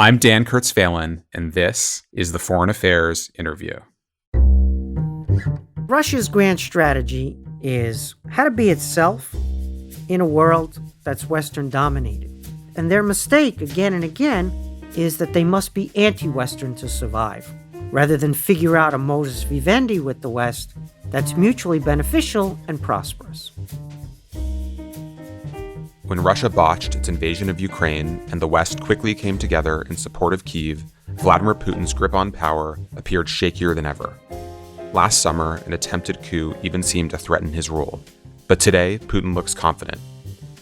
I'm Dan Kurtz-Phelan, and this is the Foreign Affairs Interview. Russia's grand strategy is how to be itself in a world that's Western-dominated. And their mistake, again and again, is that they must be anti-Western to survive, rather than figure out a modus vivendi with the West that's mutually beneficial and prosperous. When Russia botched its invasion of Ukraine and the West quickly came together in support of Kyiv, Vladimir Putin's grip on power appeared shakier than ever. Last summer, an attempted coup even seemed to threaten his rule. But today, Putin looks confident.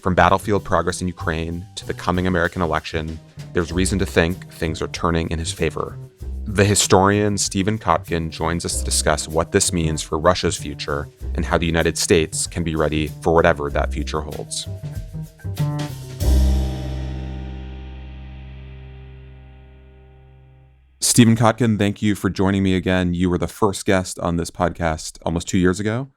From battlefield progress in Ukraine to the coming American election, there's reason to think things are turning in his favor. The historian Stephen Kotkin joins us to discuss what this means for Russia's future and how the United States can be ready for whatever that future holds. Stephen Kotkin, thank you for joining me again. You were the first guest on this podcast almost 2 years ago.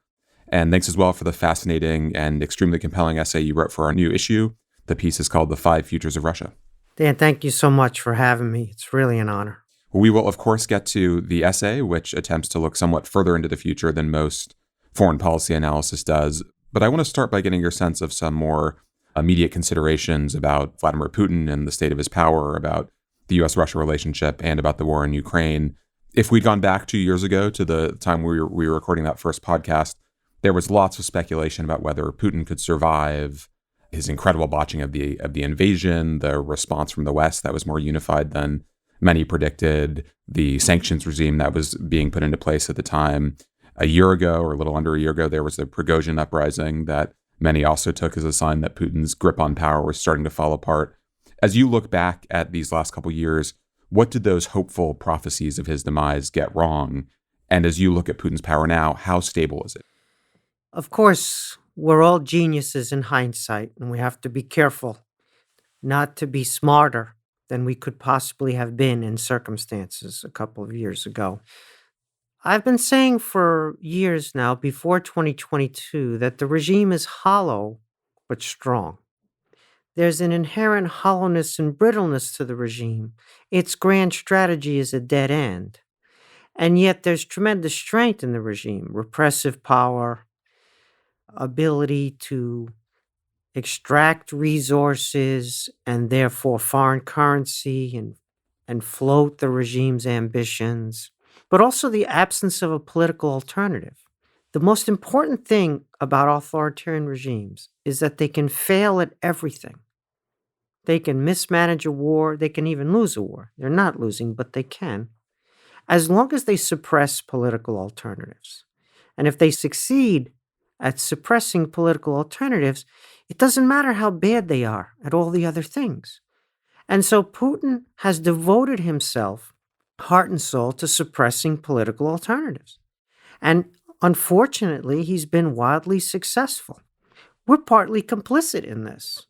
And thanks as well for the fascinating and extremely compelling essay you wrote for our new issue. The piece is called The 5 Futures of Russia. Dan, thank you so much for having me. It's really an honor. We will, of course, get to the essay, which attempts to look somewhat further into the future than most foreign policy analysis does. But I want to start by getting your sense of some more immediate considerations about Vladimir Putin and the state of his power, about the U.S.-Russia relationship, and about the war in Ukraine. If we'd gone back 2 years ago to the time we were recording that first podcast, there was lots of speculation about whether Putin could survive his incredible botching of the invasion, the response from the West that was more unified than many predicted, the sanctions regime that was being put into place at the time. A year ago, or a little under a year ago, there was the Prigozhin uprising that many also took as a sign that Putin's grip on power was starting to fall apart. As you look back at these last couple years, what did those hopeful prophecies of his demise get wrong? And as you look at Putin's power now, how stable is it? Of course, we're all geniuses in hindsight, and we have to be careful not to be smarter than we could possibly have been in circumstances a couple of years ago. I've been saying for years now, before 2022, that the regime is hollow but strong. There's an inherent hollowness and brittleness to the regime. Its grand strategy is a dead end. And yet there's tremendous strength in the regime, repressive power, ability to extract resources and therefore foreign currency and float the regime's ambitions, but also the absence of a political alternative. The most important thing about authoritarian regimes is that they can fail at everything. They can mismanage a war. They can even lose a war. They're not losing, but they can, as long as they suppress political alternatives. And if they succeed at suppressing political alternatives, it doesn't matter how bad they are at all the other things. And so Putin has devoted himself, heart and soul, to suppressing political alternatives. And unfortunately, he's been wildly successful. We're partly complicit in this.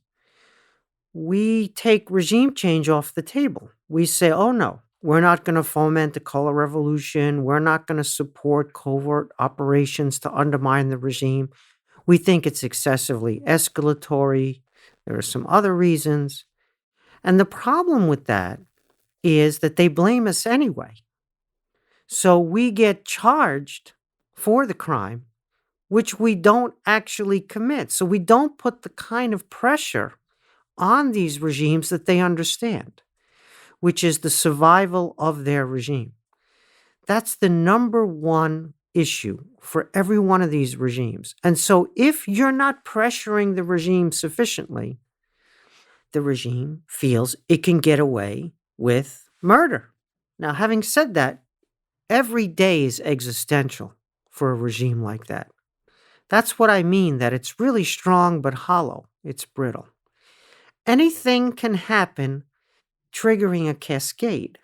We take regime change off the table. We say, oh no, we're not going to foment a color revolution. We're not going to support covert operations to undermine the regime. We think it's excessively escalatory. There are some other reasons. And the problem with that is that they blame us anyway. So we get charged for the crime, which we don't actually commit. So we don't put the kind of pressure on these regimes that they understand, which is the survival of their regime. That's the number one issue for every one of these regimes. And so if you're not pressuring the regime sufficiently, the regime feels it can get away with murder. Now, having said that, every day is existential for a regime like that. That's what I mean, that it's really strong but hollow. It's brittle. Anything can happen, triggering a cascade.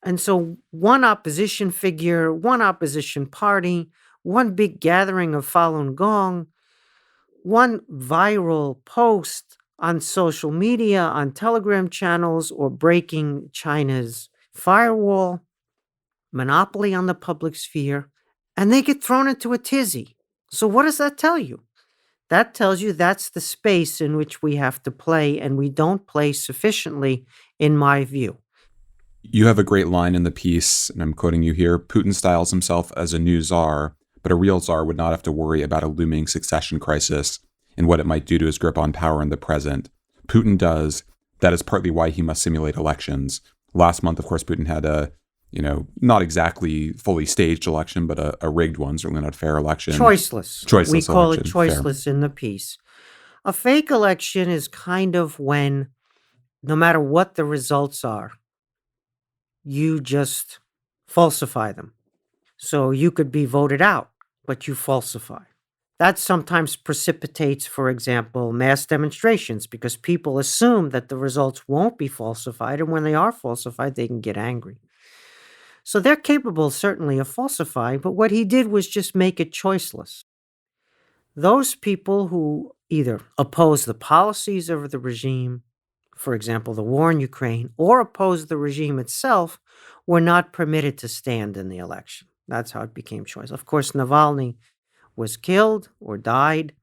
And so one opposition figure, one opposition party, one big gathering of Falun Gong, one viral post on social media, on Telegram channels, or breaking China's firewall, monopoly on the public sphere, and they get thrown into a tizzy. So what does that tell you? That tells you that's the space in which we have to play, and we don't play sufficiently, in my view. You have a great line in the piece, and I'm quoting you here. Putin styles himself as a new czar, but a real czar would not have to worry about a looming succession crisis and what it might do to his grip on power in the present. Putin does. That is partly why he must simulate elections. Last month, of course, Putin had a, not exactly fully staged election, but a rigged one, certainly not a fair election. Choiceless. We call election. it choiceless in the piece. A fake election is kind of when, no matter what the results are, you just falsify them. So you could be voted out, but you falsify. That sometimes precipitates, for example, mass demonstrations because people assume that the results won't be falsified, and when they are falsified, they can get angry. So they're capable, certainly, of falsifying, but what he did was just make it choiceless. Those people who either oppose the policies of the regime, for example, the war in Ukraine, or oppose the regime itself, were not permitted to stand in the election. That's how it became choice. Of course, Navalny was killed or died,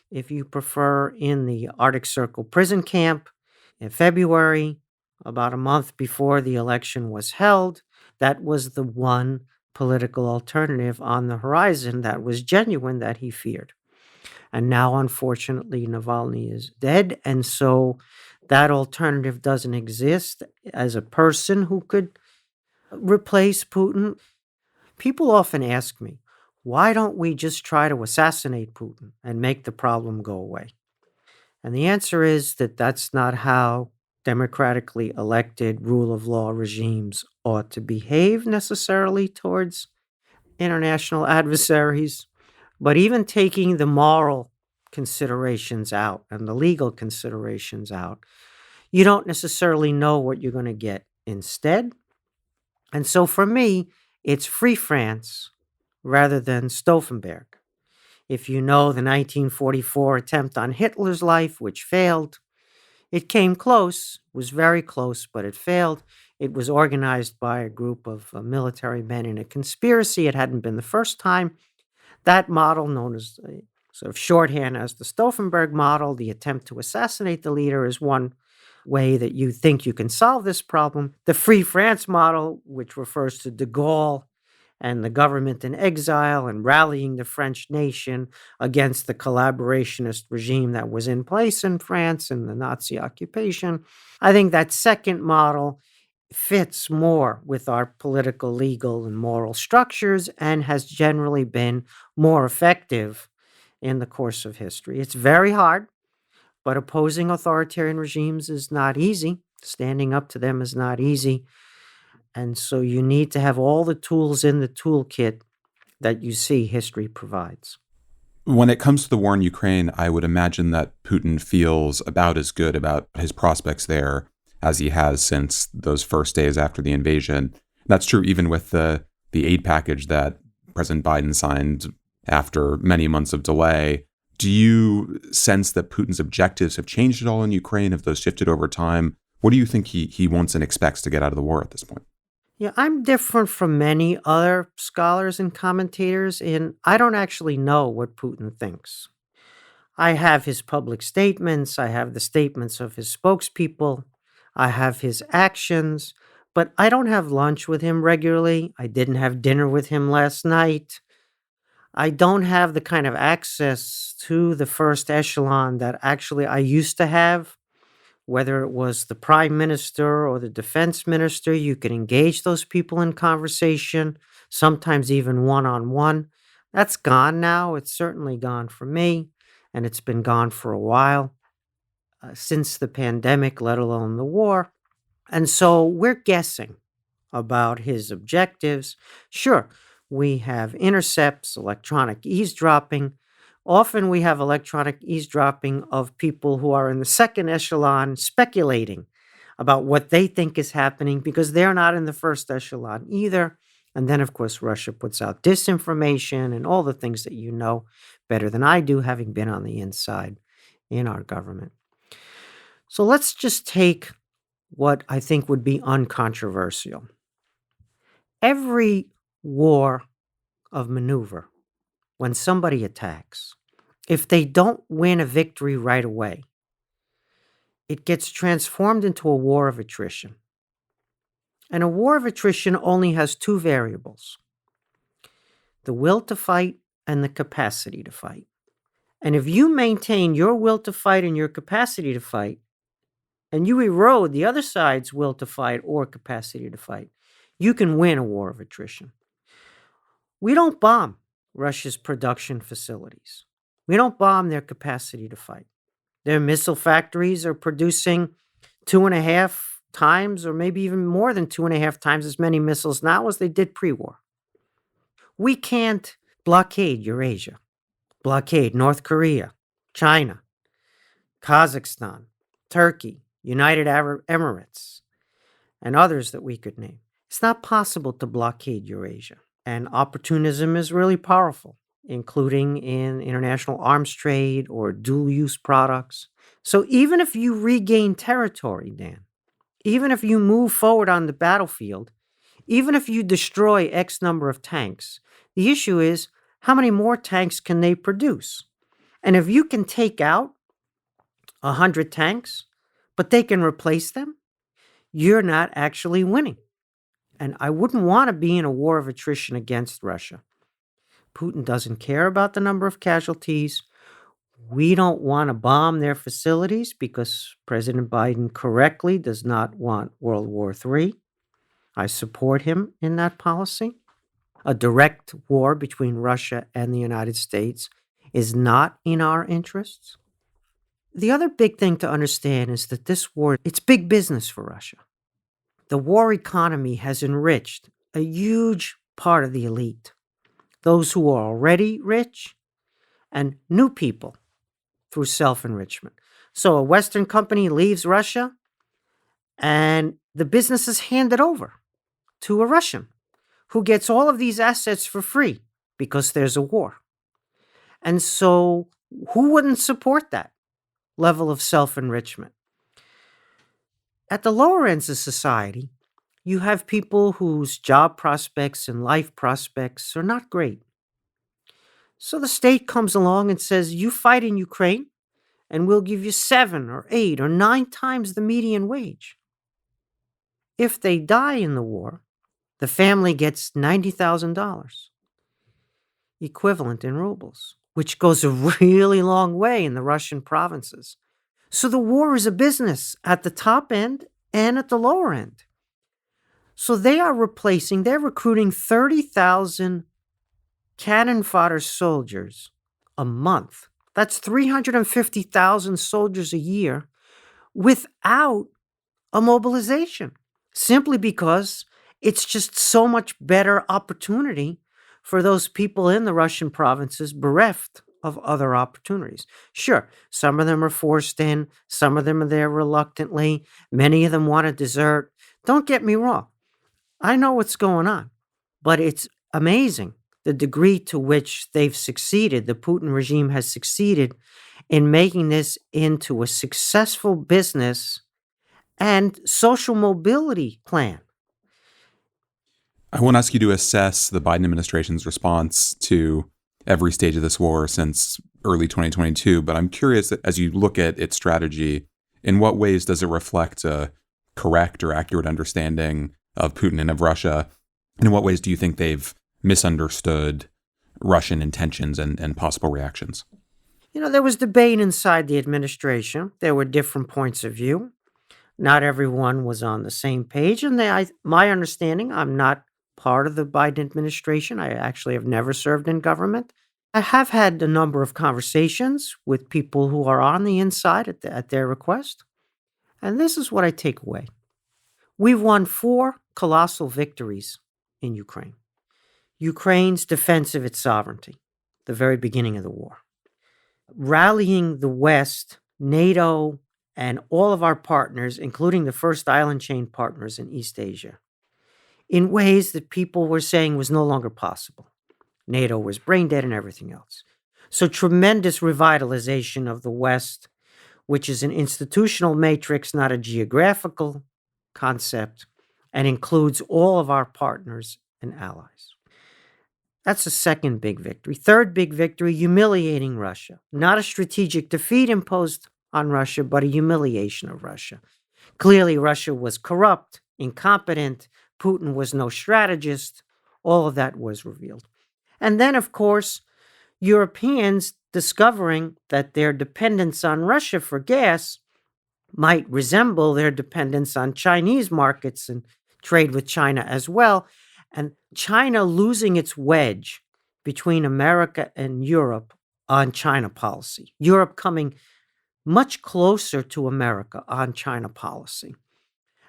if you prefer, in the Arctic Circle prison camp in February, about a month before the election was held. That was the one political alternative on the horizon that was genuine that he feared. And now, unfortunately, Navalny is dead, and so that alternative doesn't exist as a person who could replace Putin. People often ask me, why don't we just try to assassinate Putin and make the problem go away? And the answer is that that's not how democratically elected rule of law regimes ought to behave necessarily towards international adversaries. But even taking the moral considerations out and the legal considerations out, you don't necessarily know what you're going to get instead. And so for me, it's Free France rather than Stauffenberg. If you know the 1944 attempt on Hitler's life, which failed, it came close, was very close, but it failed. It was organized by a group of military men in a conspiracy. It hadn't been the first time. That model, known as sort of shorthand as the Stauffenberg model, the attempt to assassinate the leader, is one way that you think you can solve this problem. The Free France model, which refers to de Gaulle and the government in exile and rallying the French nation against the collaborationist regime that was in place in France and the Nazi occupation. I think that second model fits more with our political, legal, and moral structures and has generally been more effective in the course of history. It's very hard, but opposing authoritarian regimes is not easy. Standing up to them is not easy. And so you need to have all the tools in the toolkit that you see history provides. When it comes to the war in Ukraine, I would imagine that Putin feels about as good about his prospects there as he has since those first days after the invasion. That's true even with the aid package that President Biden signed after many months of delay. Do you sense that Putin's objectives have changed at all in Ukraine? Have those shifted over time? What do you think he wants and expects to get out of the war at this point? Yeah, I'm different from many other scholars and commentators in I don't actually know what Putin thinks. I have his public statements, I have the statements of his spokespeople, I have his actions, but I don't have lunch with him regularly. I didn't have dinner with him last night. I don't have the kind of access to the first echelon that actually I used to have. Whether it was the prime minister or the defense minister, you could engage those people in conversation, sometimes even one-on-one. That's gone now. It's certainly gone for me, and it's been gone for a while, since the pandemic, let alone the war. And so we're guessing about his objectives. Sure, we have intercepts, electronic eavesdropping. Often we have electronic eavesdropping of people who are in the second echelon speculating about what they think is happening because they're not in the first echelon either. And then, of course, Russia puts out disinformation and all the things that you know better than I do, having been on the inside in our government. So let's just take what I think would be uncontroversial. Every war of maneuver, when somebody attacks, If they don't win a victory right away, it gets transformed into a war of attrition. And a war of attrition only has two variables: the will to fight and the capacity to fight. And if you maintain your will to fight and your capacity to fight, and you erode the other side's will to fight or capacity to fight, you can win a war of attrition. We don't bomb Russia's production facilities. We don't bomb their capacity to fight. Their missile factories are producing 2.5 times, or maybe even more than 2.5 times as many missiles now as they did pre-war. We can't blockade Eurasia, blockade North Korea, China, Kazakhstan, Turkey, United Arab Emirates, and others that we could name. It's not possible to blockade Eurasia. And opportunism is really powerful, including in international arms trade or dual-use products. So even if you regain territory, Dan, even if you move forward on the battlefield, even if you destroy X number of tanks, the issue is, how many more tanks can they produce? And if you can take out 100 tanks, but they can replace them, you're not actually winning. And I wouldn't want to be in a war of attrition against Russia. Putin doesn't care about the number of casualties. We don't want to bomb their facilities because President Biden correctly does not want World War III. I support him in that policy. A direct war between Russia and the United States is not in our interests. The other big thing to understand is that this war, it's big business for Russia. The war economy has enriched a huge part of the elite, those who are already rich, and new people through self-enrichment. So a Western company leaves Russia, and the business is handed over to a Russian who gets all of these assets for free because there's a war. And so who wouldn't support that level of self-enrichment? At the lower ends of society, you have people whose job prospects and life prospects are not great. So the state comes along and says, you fight in Ukraine, and we'll give you 7 or 8 or 9 times the median wage. If they die in the war, the family gets $90,000, equivalent in rubles, which goes a really long way in the Russian provinces. So the war is a business at the top end and at the lower end. So they're recruiting 30,000 cannon fodder soldiers a month. That's 350,000 soldiers a year without a mobilization, simply because it's just so much better opportunity for those people in the Russian provinces bereft of other opportunities. Sure, some of them are forced in, some of them are there reluctantly, many of them want to desert. Don't get me wrong. I know what's going on, but it's amazing the degree to which they've succeeded, the Putin regime has succeeded in making this into a successful business and social mobility plan. I want to ask you to assess the Biden administration's response to every stage of this war since early 2022, but I'm curious, as you look at its strategy, in what ways does it reflect a correct or accurate understanding of Putin and of Russia? And in what ways do you think they've misunderstood Russian intentions and possible reactions? There was debate inside the administration. There were different points of view. Not everyone was on the same page. And my understanding, I'm not part of the Biden administration. I actually have never served in government. I have had a number of conversations with people who are on the inside at their request. And this is what I take away. We've won 4 colossal victories in Ukraine. Ukraine's defense of its sovereignty, the very beginning of the war. Rallying the West, NATO, and all of our partners, including the first island chain partners in East Asia, in ways that people were saying was no longer possible. NATO was brain dead and everything else. So tremendous revitalization of the West, which is an institutional matrix, not a geographical concept, and includes all of our partners and allies. That's the second big victory. Third big victory, humiliating Russia. Not a strategic defeat imposed on Russia, but a humiliation of Russia. Clearly, Russia was corrupt, incompetent. Putin was no strategist. All of that was revealed. And then, of course, Europeans discovering that their dependence on Russia for gas might resemble their dependence on Chinese markets and trade with China as well. And China losing its wedge between America and Europe on China policy. Europe coming much closer to America on China policy.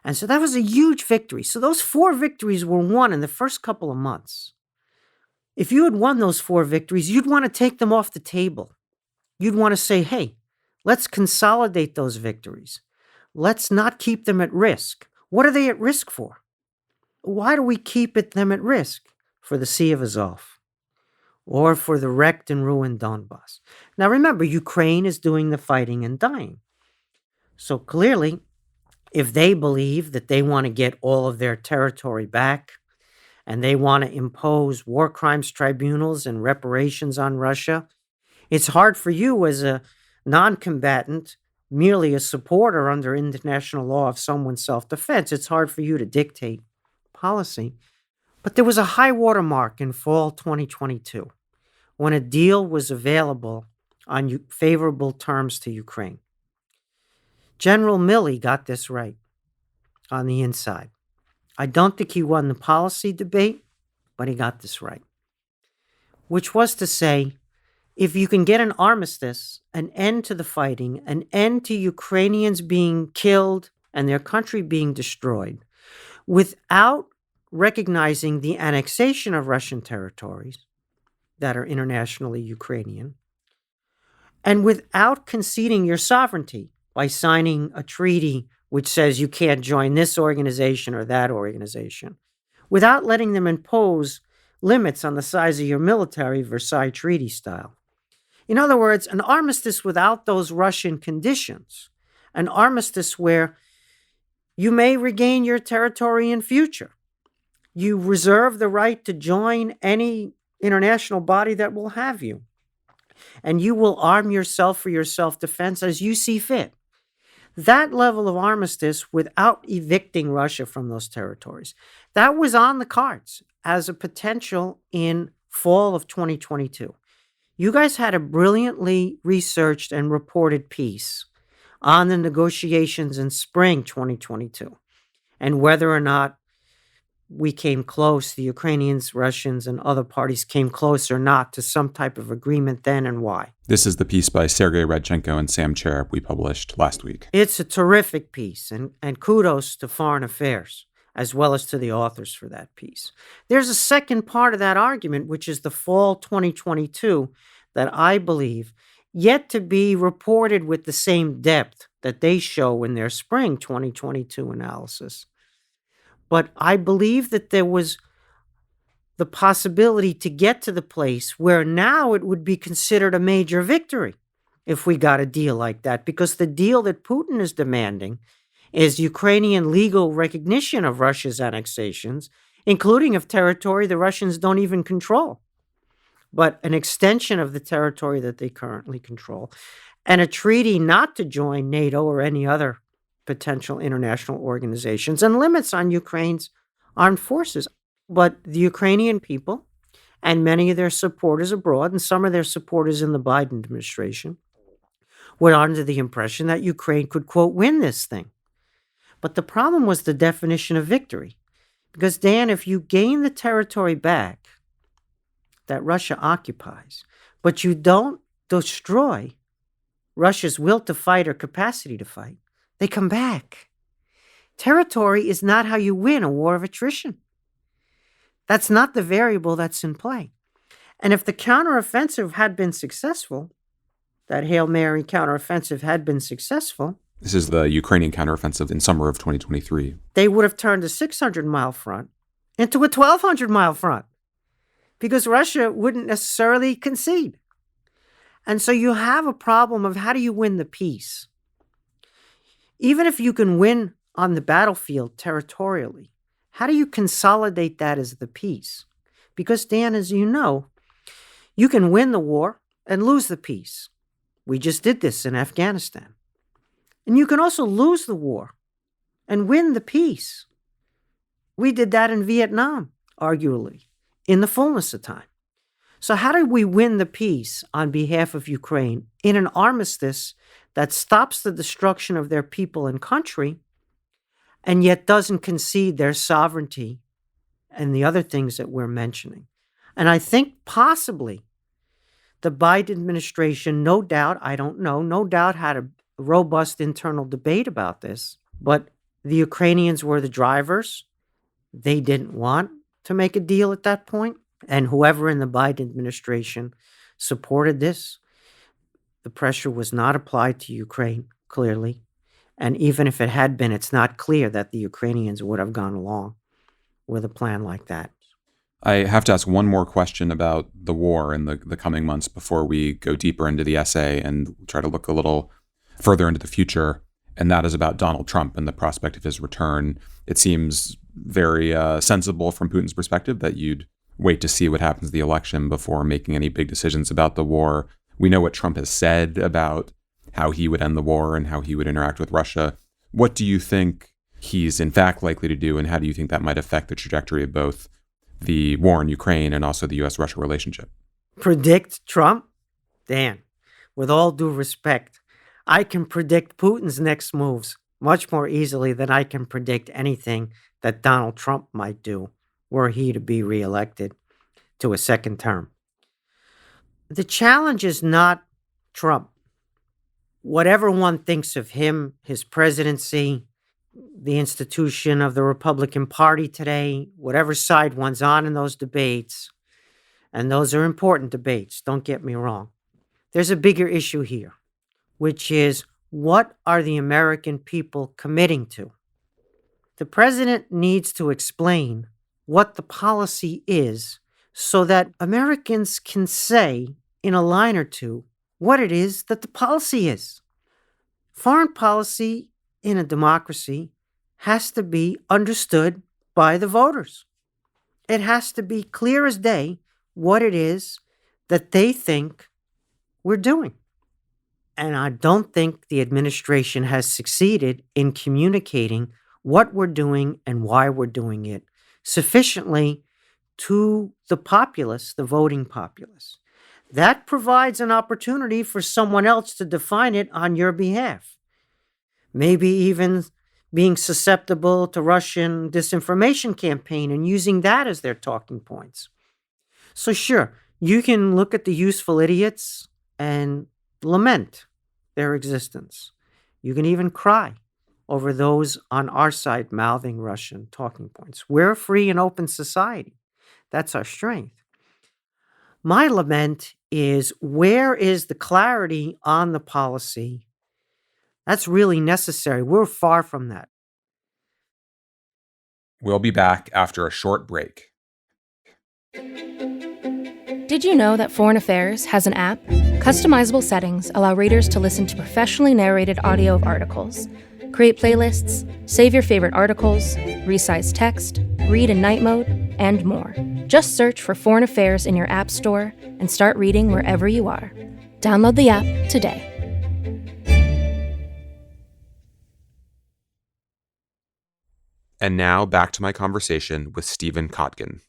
And so that was a huge victory. So those 4 victories were won in the first couple of months. If you had won those 4 victories, you'd want to take them off the table. You'd want to say, hey, let's consolidate those victories. Let's not keep them at risk. What are they at risk for? Why do we keep them at risk? For the Sea of Azov or for the wrecked and ruined Donbass. Now remember, Ukraine is doing the fighting and dying. So clearly, if they believe that they want to get all of their territory back and they want to impose war crimes tribunals and reparations on Russia, it's hard for you as a non-combatant, merely a supporter under international law of someone's self-defense. It's hard for you to dictate policy. But there was a high watermark in fall 2022 when a deal was available on favorable terms to Ukraine. General Milley got this right on the inside. I don't think he won the policy debate, but he got this right. Which was to say, if you can get an armistice, an end to the fighting, an end to Ukrainians being killed and their country being destroyed, without recognizing the annexation of Russian territories that are internationally Ukrainian, and without conceding your sovereignty by signing a treaty which says you can't join this organization or that organization, without letting them impose limits on the size of your military, Versailles Treaty style. In other words, an armistice without those Russian conditions, an armistice where you may regain your territory in future. You reserve the right to join any international body that will have you. And you will arm yourself for your self-defense as you see fit. That level of armistice without evicting Russia from those territories, that was on the cards as a potential in fall of 2022. You guys had a brilliantly researched and reported piece on the negotiations in spring 2022 and whether or not we came close, the Ukrainians, Russians, and other parties came close or not to some type of agreement then and why. This is the piece by Sergei Radchenko and Sam Cherub we published last week. It's a terrific piece, and kudos to Foreign Affairs, as well as to the authors for that piece. There's a second part of that argument, which is the fall 2022, that I believe yet to be reported with the same depth that they show in their spring 2022 analysis. But I believe that there was the possibility to get to the place where now it would be considered a major victory if we got a deal like that, because the deal that Putin is demanding is Ukrainian legal recognition of Russia's annexations, including of territory the Russians don't even control, but an extension of the territory that they currently control, and a treaty not to join NATO or any other potential international organizations, and limits on Ukraine's armed forces. But the Ukrainian people and many of their supporters abroad, and some of their supporters in the Biden administration, were under the impression that Ukraine could, quote, win this thing. But the problem was the definition of victory. Because, Dan, if you gain the territory back that Russia occupies, but you don't destroy Russia's will to fight or capacity to fight, they come back. Territory is not how you win a war of attrition. That's not the variable that's in play. And if the counteroffensive had been successful, that Hail Mary counteroffensive had been successful. This is the Ukrainian counteroffensive in summer of 2023. They would have turned a 600-mile front into a 1,200-mile front because Russia wouldn't necessarily concede. And so you have a problem of how do you win the peace? Even if you can win on the battlefield territorially, how do you consolidate that as the peace? Because, Dan, as you know, you can win the war and lose the peace. We just did this in Afghanistan. And you can also lose the war and win the peace. We did that in Vietnam, arguably, in the fullness of time. So how did we win the peace on behalf of Ukraine in an armistice that stops the destruction of their people and country and yet doesn't concede their sovereignty and the other things that we're mentioning? And I think possibly the Biden administration, no doubt, I don't know, no doubt had a robust internal debate about this, but the Ukrainians were the drivers. They didn't want to make a deal at that point. And whoever in the Biden administration supported this, the pressure was not applied to Ukraine, clearly. And even if it had been, it's not clear that the Ukrainians would have gone along with a plan like that. I have to ask one more question about the war in the coming months before we go deeper into the essay and try to look a little further into the future. And that is about Donald Trump and the prospect of his return. It seems very sensible from Putin's perspective that you'd wait to see what happens in the election before making any big decisions about the war. We know what Trump has said about how he would end the war and how he would interact with Russia. What do you think he's in fact likely to do, and how do you think that might affect the trajectory of both the war in Ukraine and also the U.S.-Russia relationship? Predict Trump? Dan, with all due respect, I can predict Putin's next moves much more easily than I can predict anything that Donald Trump might do were he to be reelected to a second term. The challenge is not Trump. Whatever one thinks of him, his presidency, the institution of the Republican Party today, whatever side one's on in those debates, and those are important debates, don't get me wrong, there's a bigger issue here, which is what are the American people committing to? The president needs to explain what the policy is so that Americans can say in a line or two what it is that the policy is. Foreign policy in a democracy has to be understood by the voters. It has to be clear as day what it is that they think we're doing. And I don't think the administration has succeeded in communicating what we're doing and why we're doing it sufficiently to the populace, the voting populace. That provides an opportunity for someone else to define it on your behalf. Maybe even being susceptible to Russian disinformation campaign and using that as their talking points. So sure, you can look at the useful idiots and lament their existence. You can even cry over those on our side mouthing Russian talking points. We're a free and open society. That's our strength. My lament is, where is the clarity on the policy? That's really necessary. We're far from that. We'll be back after a short break. Did you know that Foreign Affairs has an app? Customizable settings allow readers to listen to professionally narrated audio of articles, create playlists, save your favorite articles, resize text, read in night mode, and more. Just search for Foreign Affairs in your app store and start reading wherever you are. Download the app today. And now back to my conversation with Stephen Kotkin.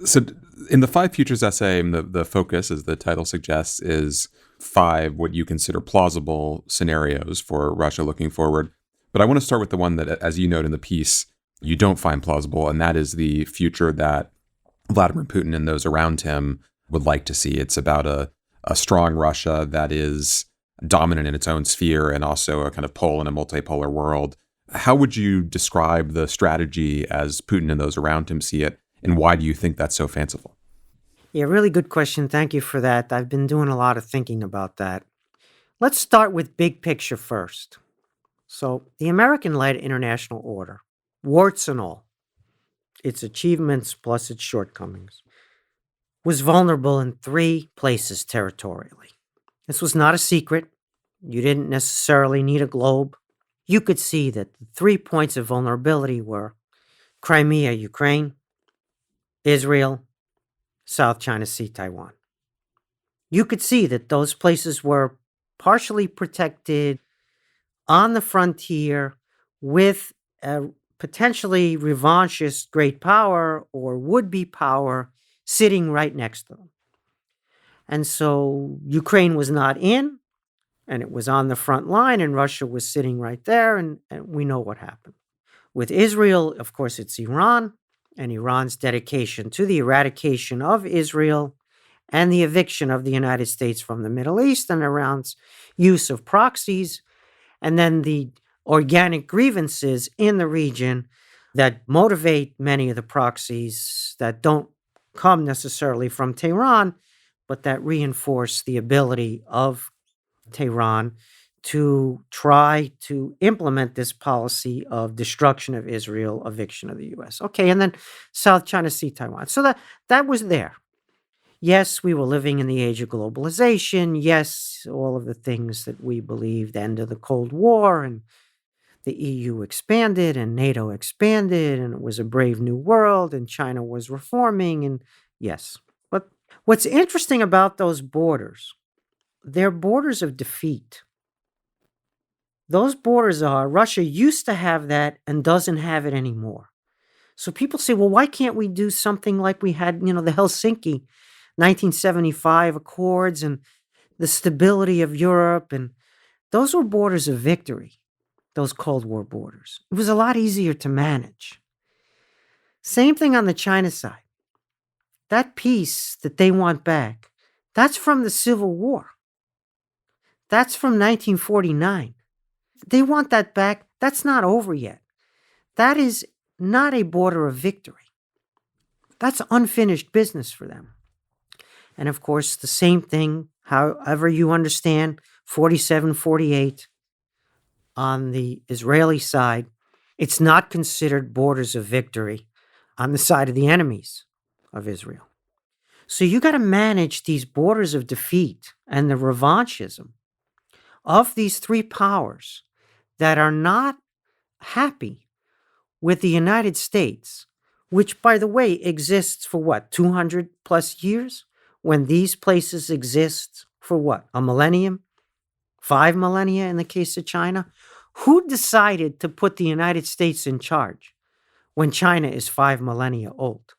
So in the 5 Futures essay, the focus, as the title suggests, is 5 what you consider plausible scenarios for Russia looking forward. But I want to start with the one that, as you note in the piece, you don't find plausible, and that is the future that Vladimir Putin and those around him would like to see. It's about a strong Russia that is dominant in its own sphere and also a kind of pole in a multipolar world. How would you describe the strategy as Putin and those around him see it, and why do you think that's so fanciful? Yeah, really good question. Thank you for that. I've been doing a lot of thinking about that. Let's start with big picture first. So the American-led international order, warts and all, its achievements plus its shortcomings, was vulnerable in 3 places territorially. This was not a secret. You didn't necessarily need a globe. You could see that the 3 points of vulnerability were Crimea, Ukraine, Israel, South China Sea, Taiwan. You could see that those places were partially protected on the frontier with a potentially revanchist great power or would-be power sitting right next to them. And so Ukraine was not in, and it was on the front line, and Russia was sitting right there, and we know what happened. With Israel, of course, it's Iran, and Iran's dedication to the eradication of Israel and the eviction of the United States from the Middle East and Iran's use of proxies, and then the organic grievances in the region that motivate many of the proxies that don't come necessarily from Tehran, but that reinforce the ability of Tehran to try to implement this policy of destruction of Israel, eviction of the U.S. Okay, and then South China Sea, Taiwan. So that was there. Yes, we were living in the age of globalization. Yes, all of the things that we believed, end of the Cold War, and the EU expanded and NATO expanded, and it was a brave new world, and China was reforming, and yes. But what's interesting about those borders, they're borders of defeat. Those borders are, Russia used to have that and doesn't have it anymore. So people say, well, why can't we do something like we had, the Helsinki 1975 Accords and the stability of Europe? And those were borders of victory, those Cold War borders. It was a lot easier to manage. Same thing on the China side. That peace that they want back, that's from the Civil War. That's from 1949. They want that back. That's not over yet. That is not a border of victory. That's unfinished business for them. And of course, the same thing, however you understand 47, 48 on the Israeli side, it's not considered borders of victory on the side of the enemies of Israel. So you got to manage these borders of defeat and the revanchism of these three powers that are not happy with the United States, which, by the way, exists for what, 200 plus years? When these places exist for what, a millennium? 5 millennia in the case of China? Who decided to put the United States in charge when China is 5 millennia old?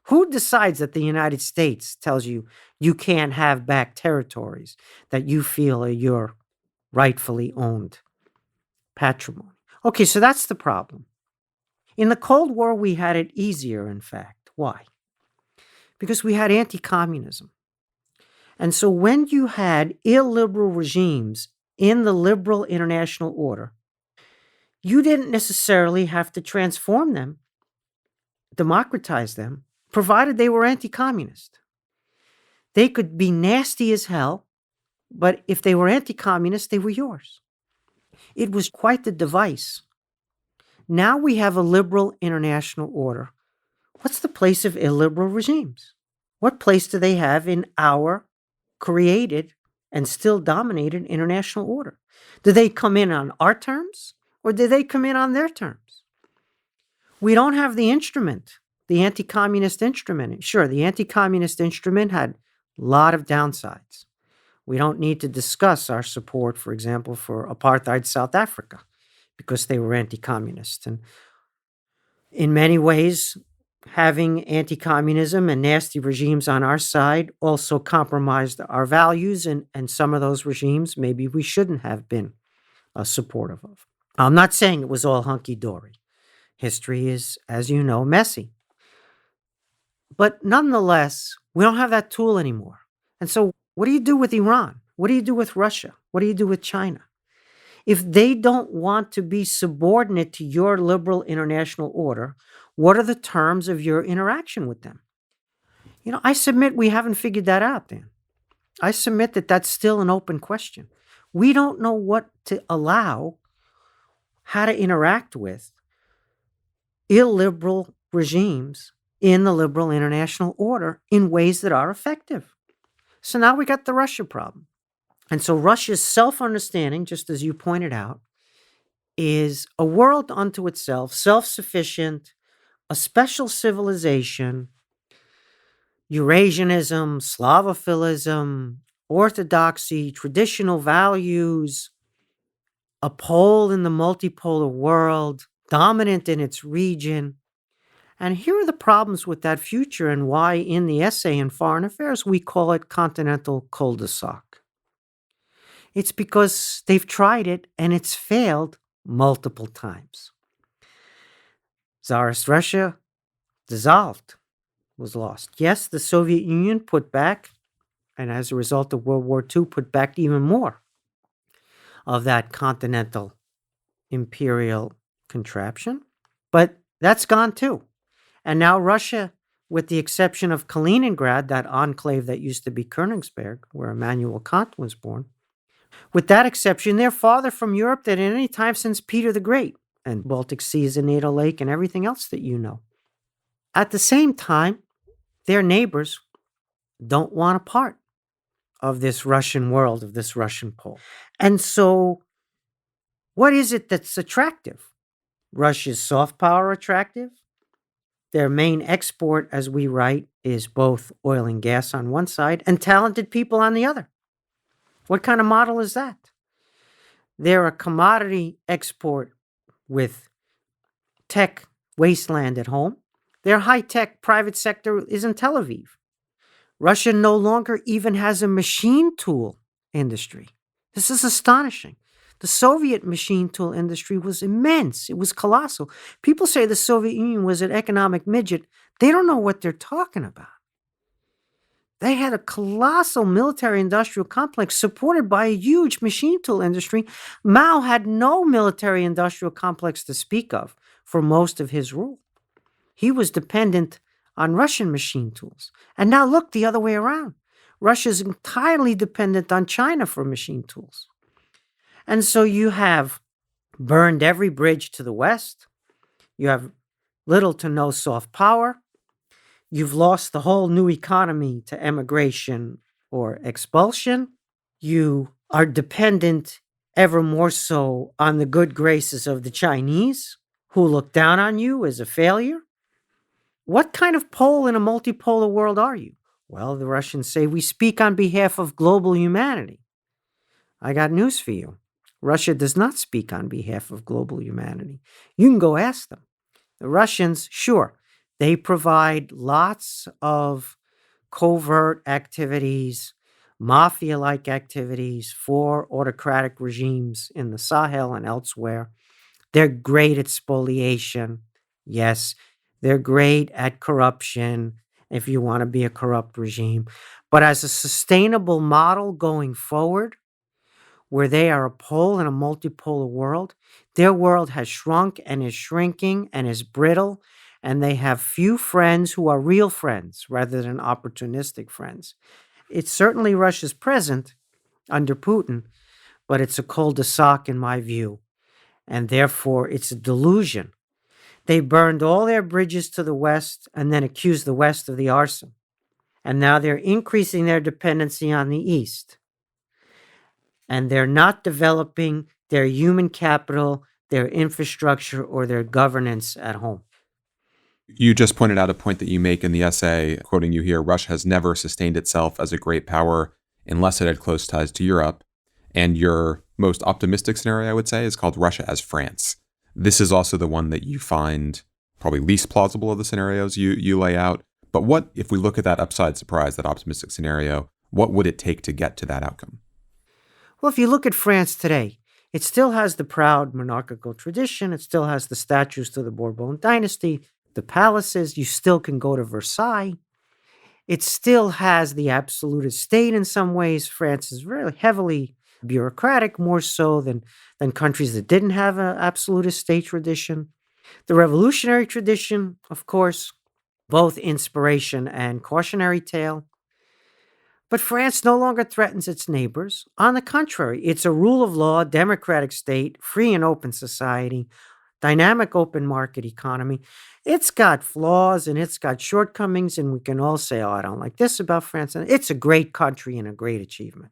Who decides that the United States tells you you can't have back territories that you feel are your rightfully owned patrimony? Okay, so that's the problem. In the Cold War, we had it easier, in fact. Why? Because we had anti-communism. And so when you had illiberal regimes in the liberal international order, you didn't necessarily have to transform them, democratize them, provided they were anti-communist. They could be nasty as hell, but if they were anti-communist, they were yours. It was quite the device. Now we have a liberal international order. What's the place of illiberal regimes? What place do they have in our created and still dominated international order? Do they come in on our terms or do they come in on their terms? We don't have the instrument, the anti-communist instrument. Sure, the anti-communist instrument had a lot of downsides. We don't need to discuss our support, for example, for apartheid South Africa because they were anti-communist. And in many ways, having anti-communism and nasty regimes on our side also compromised our values, and some of those regimes maybe we shouldn't have been supportive of. I'm not saying it was all hunky-dory. History is, as you know, messy. But nonetheless, we don't have that tool anymore. And so what do you do with Iran? What do you do with Russia? What do you do with China? If they don't want to be subordinate to your liberal international order, what are the terms of your interaction with them? I submit we haven't figured that out, Dan. I submit that that's still an open question. We don't know what to allow, how to interact with illiberal regimes in the liberal international order in ways that are effective. So now we got the Russia problem. And so Russia's self-understanding, just as you pointed out, is a world unto itself, self-sufficient, a special civilization, Eurasianism, Slavophilism, orthodoxy, traditional values, a pole in the multipolar world, dominant in its region. And here are the problems with that future and why in the essay in Foreign Affairs we call it continental cul-de-sac. It's because they've tried it and it's failed multiple times. Tsarist Russia dissolved, was lost. Yes, the Soviet Union put back, and as a result of World War II, put back even more of that continental imperial contraption. But that's gone too. And now Russia, with the exception of Kaliningrad, that enclave that used to be Königsberg, where Immanuel Kant was born, with that exception, they're farther from Europe than at any time since Peter the Great, and Baltic Sea is a NATO lake and everything else that you know. At the same time, their neighbors don't want a part of this Russian world, of this Russian pole. And so what is it that's attractive? Russia's soft power attractive? Their main export, as we write, is both oil and gas on one side and talented people on the other. What kind of model is that? They're a commodity export with tech wasteland at home. Their high-tech private sector is in Tel Aviv. Russia no longer even has a machine tool industry. This is astonishing. The Soviet machine tool industry was immense. It was colossal. People say the Soviet Union was an economic midget. They don't know what they're talking about. They had a colossal military-industrial complex supported by a huge machine tool industry. Mao had no military-industrial complex to speak of for most of his rule. He was dependent on Russian machine tools. And now look the other way around. Russia's entirely dependent on China for machine tools. And so you have burned every bridge to the west. You have little to no soft power. You've lost the whole new economy to emigration or expulsion. You are dependent ever more so on the good graces of the Chinese, who look down on you as a failure. What kind of pole in a multipolar world are you? Well, the Russians say we speak on behalf of global humanity. I got news for you. Russia does not speak on behalf of global humanity. You can go ask them. The Russians, sure, they provide lots of covert activities, mafia-like activities for autocratic regimes in the Sahel and elsewhere. They're great at spoliation. Yes, they're great at corruption if you want to be a corrupt regime. But as a sustainable model going forward, where they are a pole in a multipolar world, their world has shrunk and is shrinking and is brittle, and they have few friends who are real friends rather than opportunistic friends. It's certainly Russia's present under Putin, but it's a cul-de-sac in my view, and therefore it's a delusion. They burned all their bridges to the west and then accused the west of the arson. And now they're increasing their dependency on the east. And they're not developing their human capital, their infrastructure, or their governance at home. You just pointed out a point that you make in the essay, quoting you here, Russia has never sustained itself as a great power unless it had close ties to Europe. And your most optimistic scenario, I would say, is called Russia as France. This is also the one that you find probably least plausible of the scenarios you lay out. But what, if we look at that upside surprise, that optimistic scenario, what would it take to get to that outcome? Well, if you look at France today, it still has the proud monarchical tradition. It still has the statues to the Bourbon dynasty, the palaces. You still can go to Versailles. It still has the absolutist state in some ways. France is very heavily bureaucratic, more so than countries that didn't have an absolutist state tradition. The revolutionary tradition, of course, both inspiration and cautionary tale. But France no longer threatens its neighbors. On the contrary, it's a rule of law, democratic state, free and open society, dynamic open market economy. It's got flaws and it's got shortcomings, and we can all say, oh, I don't like this about France. And it's a great country and a great achievement.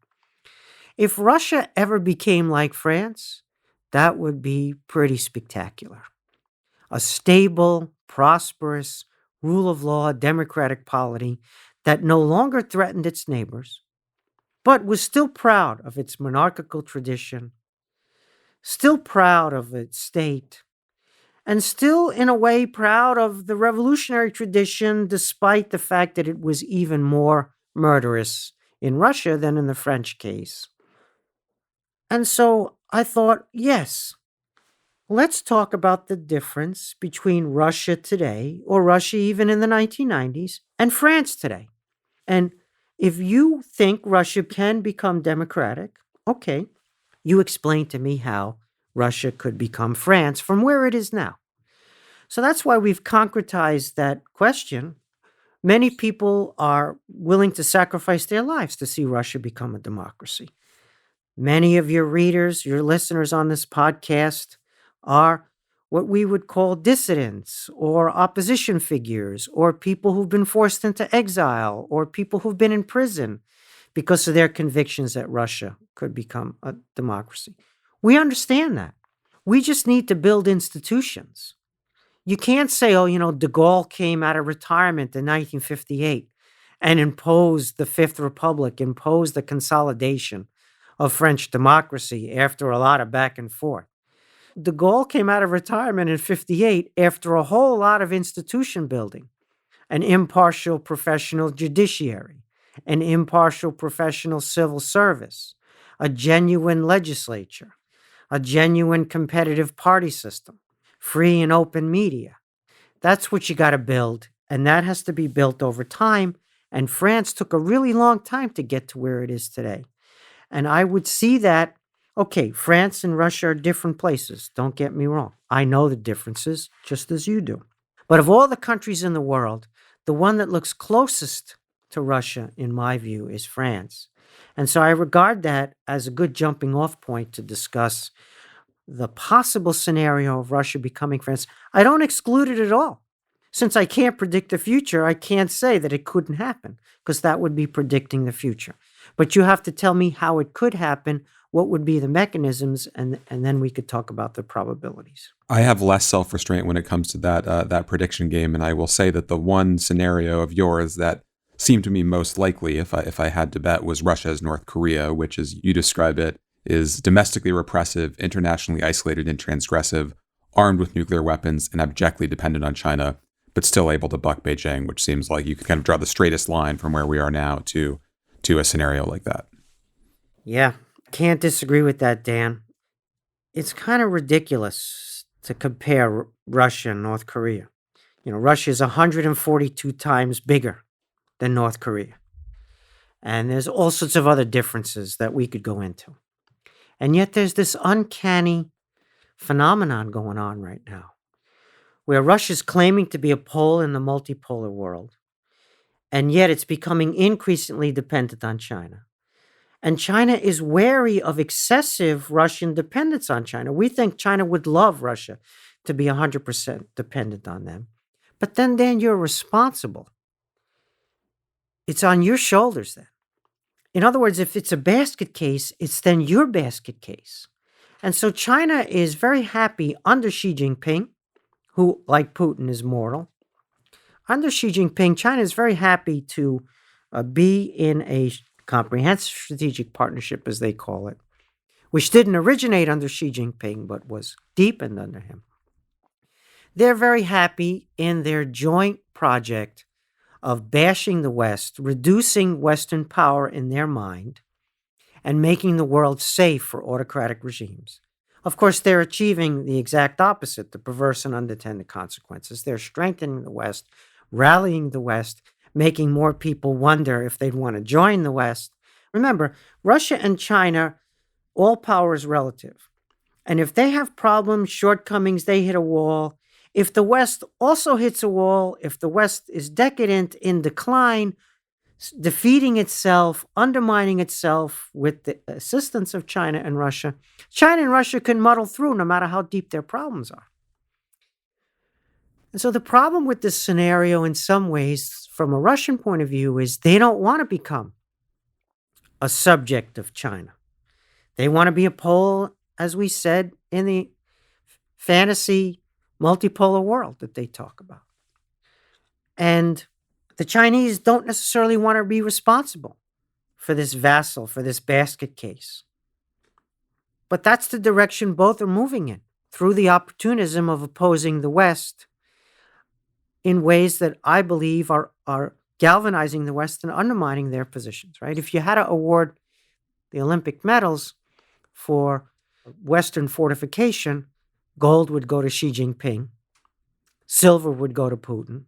If Russia ever became like France, that would be pretty spectacular. A stable, prosperous, rule of law, democratic polity that no longer threatened its neighbors, but was still proud of its monarchical tradition, still proud of its state, and still, in a way, proud of the revolutionary tradition, despite the fact that it was even more murderous in Russia than in the French case. And so I thought, yes, let's talk about the difference between Russia today, or Russia even in the 1990s, and France today. And if you think Russia can become democratic, okay, you explain to me how Russia could become France from where it is now. So that's why we've concretized that question. Many people are willing to sacrifice their lives to see Russia become a democracy. Many of your readers, your listeners on this podcast are what we would call dissidents or opposition figures or people who've been forced into exile or people who've been in prison because of their convictions that Russia could become a democracy. We understand that. We just need to build institutions. You can't say, oh, de Gaulle came out of retirement in 1958 and imposed the Fifth Republic, imposed the consolidation of French democracy after a lot of back and forth. De Gaulle came out of retirement in 58 after a whole lot of institution building, an impartial professional judiciary, an impartial professional civil service, a genuine legislature, a genuine competitive party system, free and open media. That's what you got to build, and that has to be built over time, and France took a really long time to get to where it is today. And I would see that, okay, France and Russia are different places. Don't get me wrong. I know the differences, just as you do. But of all the countries in the world, the one that looks closest to Russia, in my view, is France. And so I regard that as a good jumping off point to discuss the possible scenario of Russia becoming France. I don't exclude it at all. Since I can't predict the future, I can't say that it couldn't happen, because that would be predicting the future. But you have to tell me how it could happen, what would be the mechanisms, and then we could talk about the probabilities. I have less self-restraint when it comes to that prediction game, and I will say that the one scenario of yours that seemed to me most likely, if I had to bet, was Russia as North Korea, which, as you describe it, is domestically repressive, internationally isolated and transgressive, armed with nuclear weapons, and abjectly dependent on China, but still able to buck Beijing, which seems like you could kind of draw the straightest line from where we are now to a scenario like that. Yeah, can't disagree with that, Dan. It's kind of ridiculous to compare Russia and North Korea. Russia is 142 times bigger than North Korea. And there's all sorts of other differences that we could go into. And yet there's this uncanny phenomenon going on right now, where Russia's claiming to be a pole in the multipolar world, and yet it's becoming increasingly dependent on China. And China is wary of excessive Russian dependence on China. We think China would love Russia to be 100% dependent on them. But then, Dan, you're responsible. It's on your shoulders then. In other words, if it's a basket case, it's then your basket case. And so China is very happy under Xi Jinping, who, like Putin, is mortal. Under Xi Jinping, China is very happy to be in a comprehensive strategic partnership, as they call it, which didn't originate under Xi Jinping, but was deepened under him. They're very happy in their joint project of bashing the West, reducing Western power in their mind, and making the world safe for autocratic regimes. Of course, they're achieving the exact opposite, the perverse and unintended consequences. They're strengthening the West, rallying the West, making more people wonder if they'd want to join the West. Remember, Russia and China, all power is relative. And if they have problems, shortcomings, they hit a wall. If the West also hits a wall, if the West is decadent, in decline, defeating itself, undermining itself with the assistance of China and Russia can muddle through no matter how deep their problems are. And so the problem with this scenario in some ways, from a Russian point of view, is they don't want to become a subject of China. They want to be a pole, as we said, in the fantasy multipolar world that they talk about. And The Chinese don't necessarily want to be responsible for this vassal, for this basket case. But that's the direction both are moving in, through the opportunism of opposing the West in ways that I believe are galvanizing the West and undermining their positions, right? If you had to award the Olympic medals for Western fortification, gold would go to Xi Jinping, silver would go to Putin,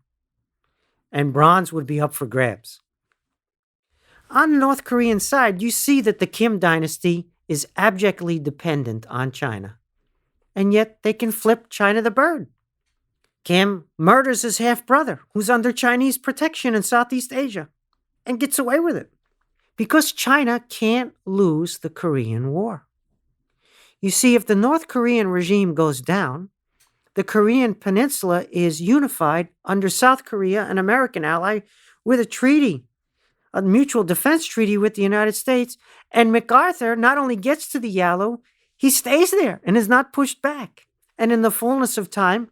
and bronze would be up for grabs. On the North Korean side, you see that the Kim dynasty is abjectly dependent on China, and yet they can flip China the bird. Kim murders his half-brother, who's under Chinese protection in Southeast Asia, and gets away with it because China can't lose the Korean War. You see, if the North Korean regime goes down, the Korean peninsula is unified under South Korea, an American ally, with a treaty, a mutual defense treaty with the United States. And MacArthur not only gets to the Yalu, he stays there and is not pushed back. And in the fullness of time,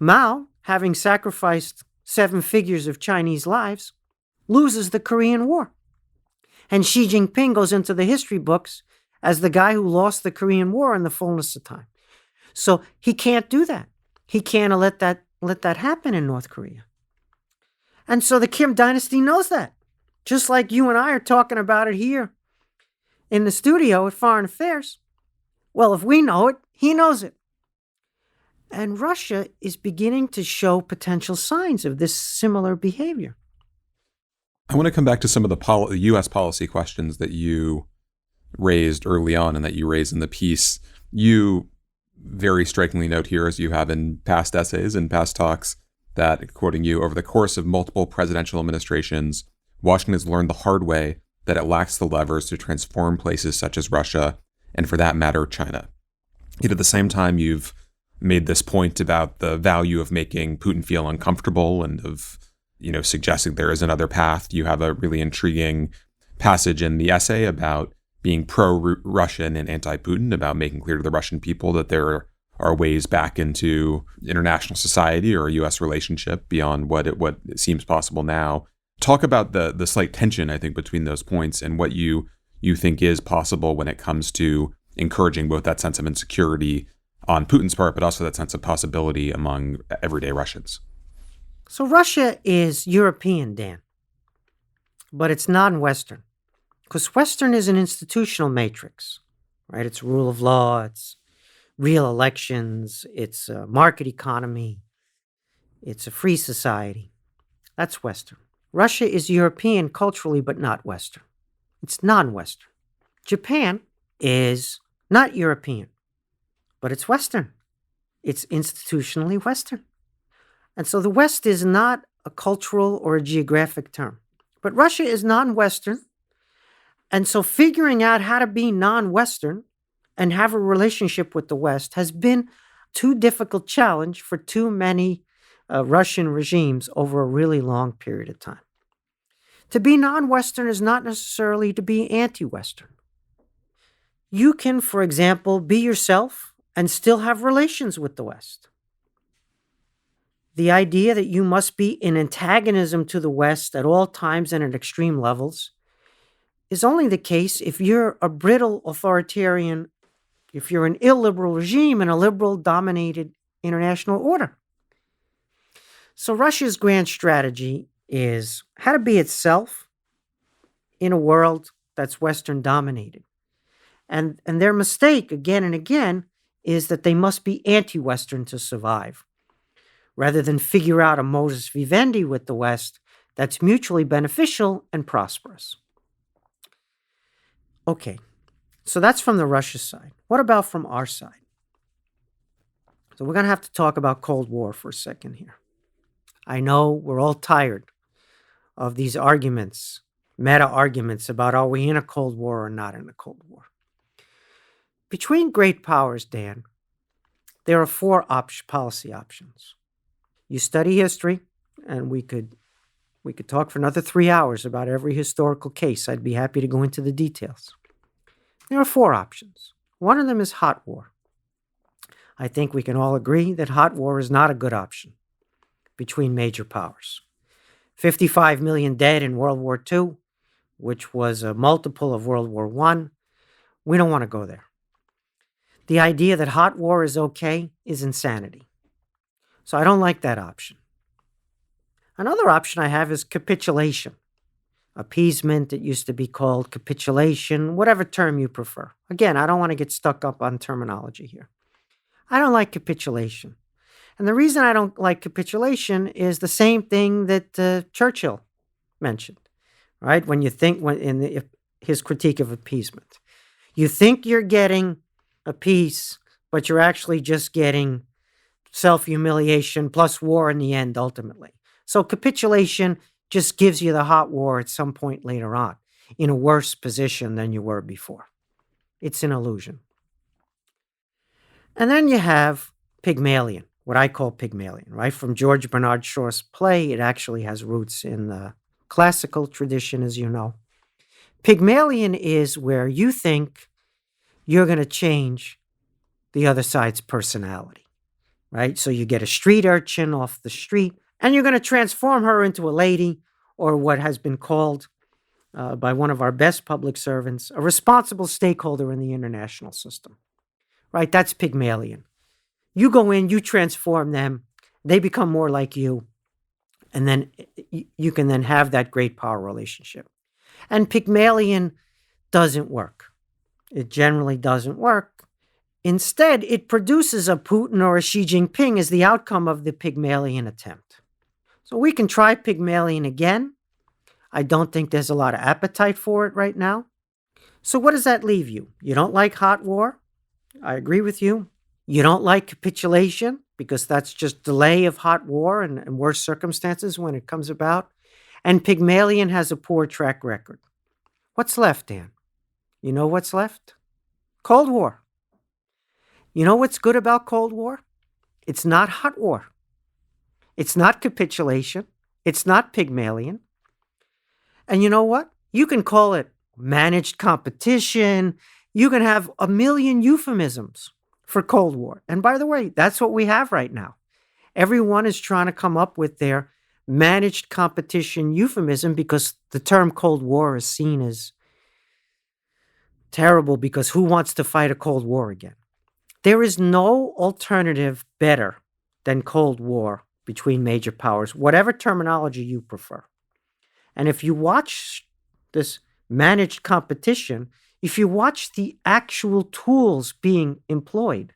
Mao, having sacrificed 7 figures of Chinese lives, loses the Korean War. And Xi Jinping goes into the history books as the guy who lost the Korean War in the fullness of time. So he can't do that. He can't let that happen in North Korea. And so the Kim dynasty knows that. Just like you and I are talking about it here in the studio at Foreign Affairs. Well, if we know it, he knows it. And Russia is beginning to show potential signs of this similar behavior. I want to come back to some of the U.S. policy questions that you raised early on and that you raised in the piece. You very strikingly note here, as you have in past essays and past talks, that, quoting you, over the course of multiple presidential administrations, Washington has learned the hard way that it lacks the levers to transform places such as Russia, and for that matter, China. Yet at the same time, you've made this point about the value of making Putin feel uncomfortable and of, suggesting there is another path. You have a really intriguing passage in the essay about being pro-Russian and anti-Putin, about making clear to the Russian people that there are ways back into international society or a U.S. relationship beyond what it seems possible now. Talk about the slight tension, I think, between those points and what you think is possible when it comes to encouraging both that sense of insecurity on Putin's part, but also that sense of possibility among everyday Russians. So Russia is European, Dan, but it's non-Western, because Western is an institutional matrix, right? It's rule of law, it's real elections, it's a market economy, it's a free society. That's Western. Russia is European culturally, but not Western. It's non-Western. Japan is not European, but it's Western. It's institutionally Western. And so the West is not a cultural or a geographic term, but Russia is non-Western. And so figuring out how to be non-Western and have a relationship with the West has been too difficult challenge for too many Russian regimes over a really long period of time. To be non-Western is not necessarily to be anti-Western. You can, for example, be yourself and still have relations with the West. The idea that you must be in antagonism to the West at all times and at extreme levels is only the case if you're a brittle authoritarian, if you're an illiberal regime in a liberal-dominated international order. So Russia's grand strategy is how to be itself in a world that's Western-dominated. And their mistake, again and again, is that they must be anti-Western to survive, rather than figure out a modus vivendi with the West that's mutually beneficial and prosperous. Okay, so that's from the Russia side. What about from our side? So we're going to have to talk about Cold War for a second here. I know we're all tired of these arguments, meta arguments about are we in a Cold War or not in a Cold War. Between great powers, Dan, there are 4 policy options. You study history, and we could talk for another 3 hours about every historical case. I'd be happy to go into the details. There are 4 options. One of them is hot war. I think we can all agree that hot war is not a good option between major powers. 55 million dead in World War II, which was a multiple of World War I. We don't want to go there. The idea that hot war is okay is insanity. So I don't like that option. Another option I have is capitulation. Appeasement, it used to be called capitulation, whatever term you prefer. Again, I don't want to get stuck up on terminology here. I don't like capitulation. And the reason I don't like capitulation is the same thing that Churchill mentioned, right? When you think his critique of appeasement. You think you're getting a peace, but you're actually just getting self-humiliation plus war in the end, ultimately. So capitulation just gives you the hot war at some point later on in a worse position than you were before. It's an illusion. And then you have Pygmalion, what I call Pygmalion, right? From George Bernard Shaw's play, it actually has roots in the classical tradition, as you know. Pygmalion is where you think you're going to change the other side's personality, right? So you get a street urchin off the street, and you're going to transform her into a lady, or what has been called by one of our best public servants, a responsible stakeholder in the international system, right? That's Pygmalion. You go in, you transform them, they become more like you, and then you can then have that great power relationship. And Pygmalion doesn't work. It generally doesn't work. Instead, it produces a Putin or a Xi Jinping as the outcome of the Pygmalion attempt. So we can try Pygmalion again. I don't think there's a lot of appetite for it right now. So what does that leave you? You don't like hot war? I agree with you. You don't like capitulation because that's just delay of hot war and worse circumstances when it comes about. And Pygmalion has a poor track record. What's left, Dan? You know what's left? Cold War. You know what's good about Cold War? It's not hot war. It's not capitulation. It's not Pygmalion. And you know what? You can call it managed competition. You can have a million euphemisms for Cold War. And by the way, that's what we have right now. Everyone is trying to come up with their managed competition euphemism because the term Cold War is seen as terrible because who wants to fight a Cold War again? There is no alternative better than Cold War between major powers, whatever terminology you prefer. And if you watch this managed competition, if you watch the actual tools being employed,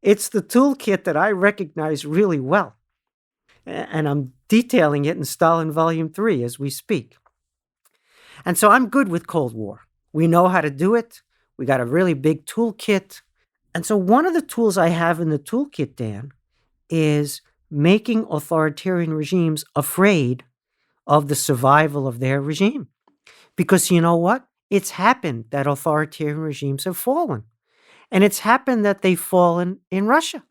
it's the toolkit that I recognize really well. And I'm detailing it in Stalin Volume 3 as we speak. And so I'm good with Cold War. We know how to do it. We got a really big toolkit. And so one of the tools I have in the toolkit, Dan, is making authoritarian regimes afraid of the survival of their regime. Because you know what? It's happened that authoritarian regimes have fallen. And it's happened that they've fallen in Russia.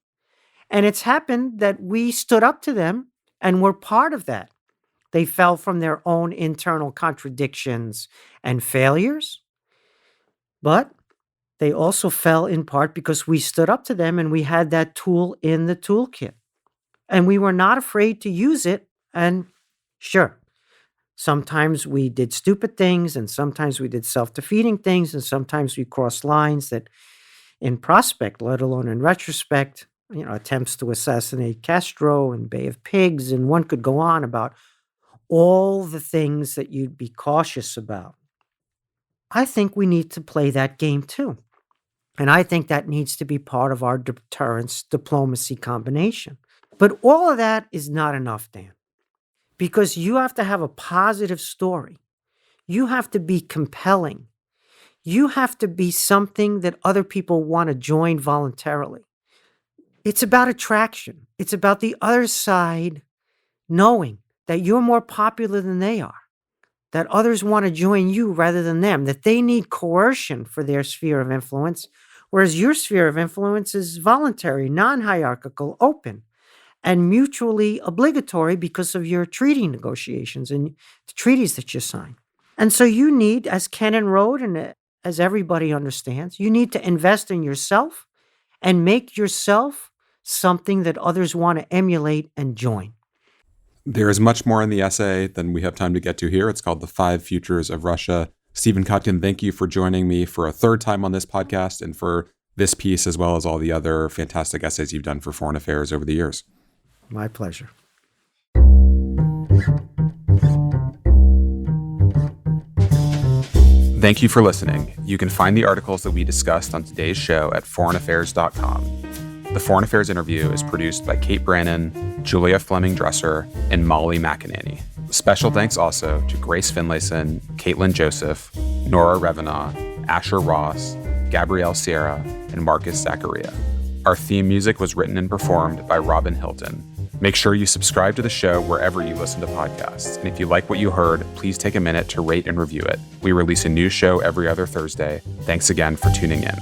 And it's happened that we stood up to them and were part of that. They fell from their own internal contradictions and failures. But they also fell in part because we stood up to them and we had that tool in the toolkit. And we were not afraid to use it. And sure, sometimes we did stupid things and sometimes we did self-defeating things and sometimes we crossed lines that in prospect, let alone in retrospect, attempts to assassinate Castro and Bay of Pigs, and one could go on about all the things that you'd be cautious about. I think we need to play that game too. And I think that needs to be part of our deterrence diplomacy combination. But all of that is not enough, Dan, because you have to have a positive story. You have to be compelling. You have to be something that other people want to join voluntarily. It's about attraction. It's about the other side knowing that you're more popular than they are, that others want to join you rather than them, that they need coercion for their sphere of influence, whereas your sphere of influence is voluntary, non-hierarchical, open, and mutually obligatory because of your treaty negotiations and the treaties that you sign. And so you need, as Kennan wrote and as everybody understands, you need to invest in yourself and make yourself something that others want to emulate and join. There is much more in the essay than we have time to get to here. It's called The 5 Futures of Russia. Stephen Kotkin, thank you for joining me for a third time on this podcast and for this piece, as well as all the other fantastic essays you've done for Foreign Affairs over the years. My pleasure. Thank you for listening. You can find the articles that we discussed on today's show at foreignaffairs.com. The Foreign Affairs interview is produced by Kate Brannon, Julia Fleming-Dresser, and Molly McEnany. Special thanks also to Grace Finlayson, Caitlin Joseph, Nora Revenaugh, Asher Ross, Gabrielle Sierra, and Marcus Zachariah. Our theme music was written and performed by Robin Hilton. Make sure you subscribe to the show wherever you listen to podcasts. And if you like what you heard, please take a minute to rate and review it. We release a new show every other Thursday. Thanks again for tuning in.